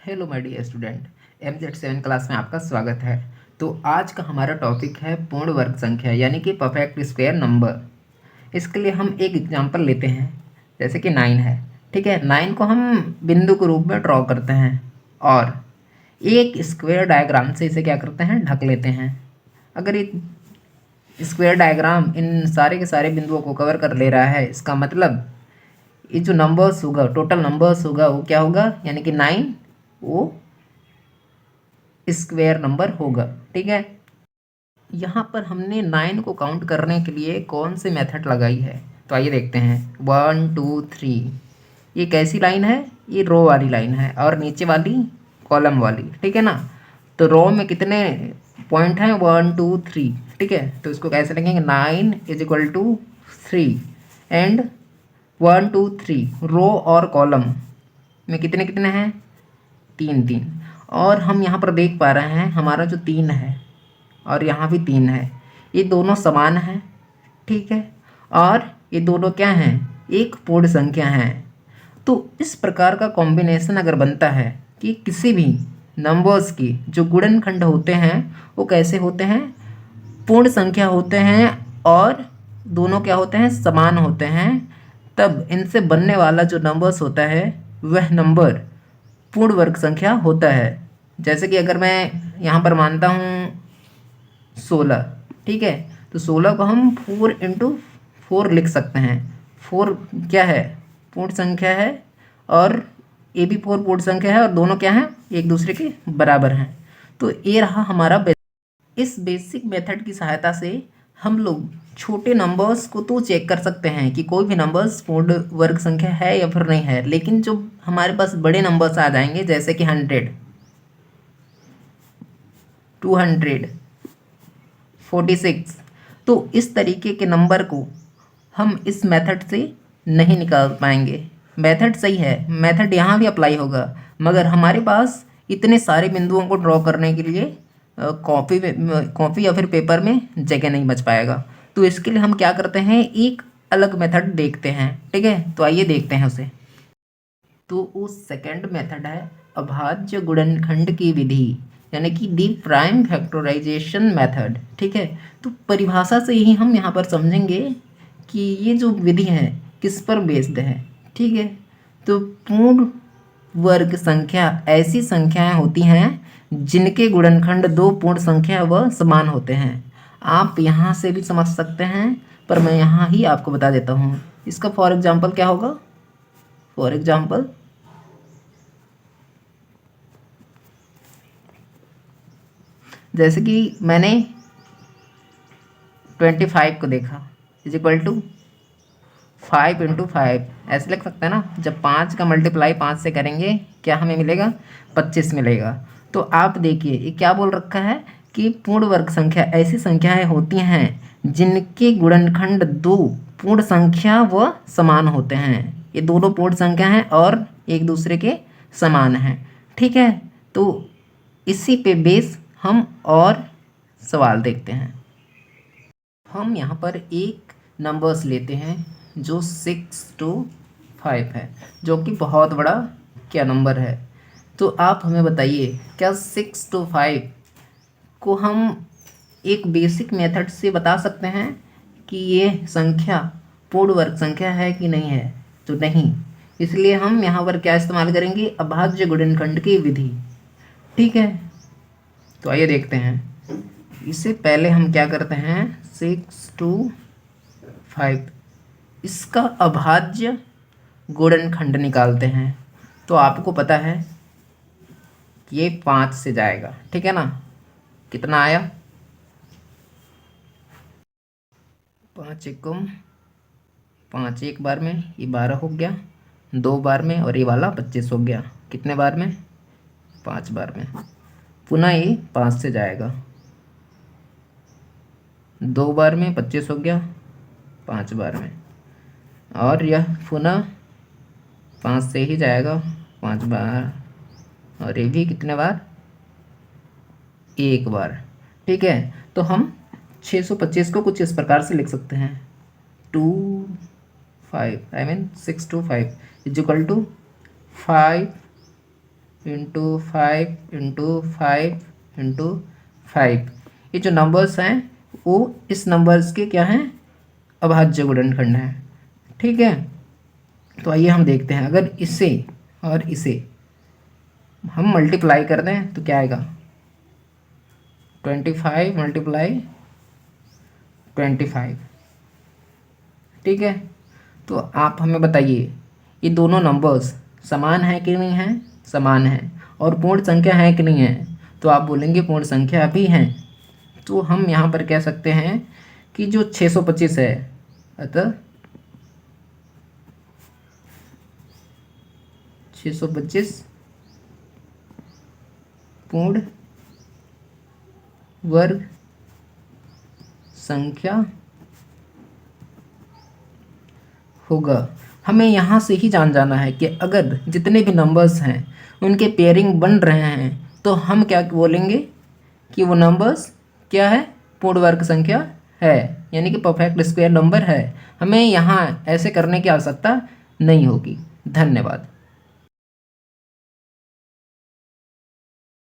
Hello my dear student, MZ7 class में आपका स्वागत है। तो आज का हमारा टॉपिक है पूर्ण वर्ग संख्या यानी कि परफेक्ट स्क्वायर नंबर। इसके लिए हम एक एग्जांपल लेते हैं, जैसे कि 9 है। ठीक है, 9 को हम बिंदु के रूप में ड्रॉ करते हैं और एक स्क्वायर डायग्राम से इसे क्या करते हैं, ढक लेते हैं। अगर ये स्क्वायर डायग्राम इन सारे के सारे बिंदुओं को कवर कर ले रहा है, इसका मतलब ये जो नंबर्स होगा, टोटल नंबर्स होगा, वो क्या होगा, यानी कि 9 वो स्क्वायर नंबर होगा। ठीक है, यहाँ पर हमने 9 को काउंट करने के लिए कौन से मेथड लगाई है, तो आइए देखते हैं। 1 2 3, ये कैसी लाइन है, ये रो वाली लाइन है और नीचे वाली कॉलम वाली। ठीक है ना, तो रो में कितने पॉइंट हैं, 1 2 3। ठीक है, तो इसको कैसे लिखेंगे, 9 = 3 एंड 1 2 3 रो और कॉलम में कितने कितने हैं, 3 3। और हम यहाँ पर देख पा रहे हैं हमारा जो 3 है और यहाँ भी 3 है, ये दोनों समान हैं। ठीक है, और ये दोनों क्या हैं, एक पूर्ण संख्या हैं। तो इस प्रकार का कॉम्बिनेशन अगर बनता है कि किसी भी नंबर्स की जो गुणनखंड होते हैं वो कैसे होते हैं, पूर्ण संख्या होते हैं और दोनों क्या होते हैं, समान होते हैं, तब इनसे बनने वाला जो नंबर्स होता है वह नंबर पूर्ण वर्ग संख्या होता है। जैसे कि अगर मैं यहाँ पर मानता हूँ 16। ठीक है, तो 16 को हम 4 × 4 लिख सकते हैं। 4 क्या है, पूर्ण संख्या है और ये भी 4 पूर्ण संख्या है और दोनों क्या हैं, एक दूसरे के बराबर हैं। तो ये रहा हमारा इस बेसिक मेथड की सहायता से हम लोग छोटे नंबर्स को तो चेक कर सकते हैं कि कोई भी नंबर्स पूर्ण वर्ग संख्या है या फिर नहीं है, लेकिन जो हमारे पास बड़े नंबर्स आ जाएंगे जैसे कि 100 200 46, तो इस तरीके के नंबर को हम इस मेथड से नहीं निकाल पाएंगे। मेथड सही है, मेथड यहाँ भी अप्लाई होगा, मगर हमारे पास इतने सारे बिंदुओं को ड्रॉ करने के लिए कॉपी या फिर पेपर में जगह नहीं बच पाएगा। तो इसके लिए हम क्या करते हैं, एक अलग मेथड देखते हैं। ठीक है, तो आइए देखते हैं उसे। तो वो सेकंड मेथड है अभाज्य गुणनखंड की विधि, यानी कि दी प्राइम फैक्टराइजेशन मेथड। ठीक है, तो परिभाषा से ही हम यहाँ पर समझेंगे कि ये जो विधि है किस पर बेस्ड है। ठीक है, तो पूर्ण वर्ग संख्या ऐसी संख्याएं होती हैं जिनके गुणनखंड दो पूर्ण संख्या व समान होते हैं। आप यहाँ से भी समझ सकते हैं, पर मैं यहाँ ही आपको बता देता हूँ। इसका फॉर एग्जाम्पल क्या होगा, फॉर एग्जाम्पल जैसे कि मैंने 25 को देखा, = 5 × 5, ऐसे लिख सकते हैं ना। जब 5 का मल्टीप्लाई 5 से करेंगे क्या हमें मिलेगा, 25 मिलेगा। तो आप देखिए ये क्या बोल रखा है कि पूर्ण वर्ग संख्या ऐसी संख्याएं होती हैं जिनके गुणनखंड दो पूर्ण संख्या व समान होते हैं। ये दोनों पूर्ण संख्या हैं और एक दूसरे के समान हैं। ठीक है, तो इसी पे बेस हम और सवाल देखते हैं। हम यहाँ पर एक नंबर्स लेते हैं जो 6 to 5 है, जो कि बहुत बड़ा क्या नंबर है। तो आप हमें बताइए, क्या 6 to 5 को हम एक बेसिक मेथड से बता सकते हैं कि ये संख्या पूर्ण वर्ग संख्या है कि नहीं है, तो नहीं। इसलिए हम यहाँ पर क्या इस्तेमाल करेंगे, अभाज्य गुणनखंड की विधि। ठीक है, तो आइए देखते हैं। इससे पहले हम क्या करते हैं, 6 to 5 इसका अभाज्य गुणनखंड निकालते हैं। तो आपको पता है कि ये 5 से जाएगा। ठीक है ना, कितना आया, 5 एकम 5 एक बार में, ये 12 हो गया, 2 बार में, और ये वाला 25 हो गया। कितने बार में, 5 बार में। पुनः ये 5 से जाएगा, 2 बार में 25 हो गया, 5 बार में, और यह पुनः 5 से ही जाएगा 5 बार, और ये भी कितने बार, 1 बार। ठीक है, तो हम 625 को कुछ इस प्रकार से लिख सकते हैं, 6 to 5 = 5 इंटू 5 इंटू 5 इंटू 5। ये जो नंबर्स हैं वो इस नंबर्स के क्या हैं, अभाज्य गुणनखंड हैं। ठीक है, तो आइए हम देखते हैं, अगर इसे और इसे हम मल्टीप्लाई कर दें तो क्या आएगा, 25 मल्टीप्लाई 25। ठीक है, तो आप हमें बताइए ये दोनों नंबर्स समान हैं कि नहीं हैं, समान हैं, और पूर्ण संख्या है कि नहीं है, तो आप बोलेंगे पूर्ण संख्या भी हैं। तो हम यहाँ पर कह सकते हैं कि जो 625 है, अतः 625 पूर्ण वर्ग संख्या होगा। हमें यहाँ से ही जान जाना है कि अगर जितने भी नंबर्स हैं उनके पेयरिंग बन रहे हैं तो हम क्या बोलेंगे कि वो नंबर्स क्या है, पूर्ण वर्ग संख्या है, यानी कि परफेक्ट स्क्वायर नंबर है। हमें यहाँ ऐसे करने की आवश्यकता नहीं होगी। धन्यवाद।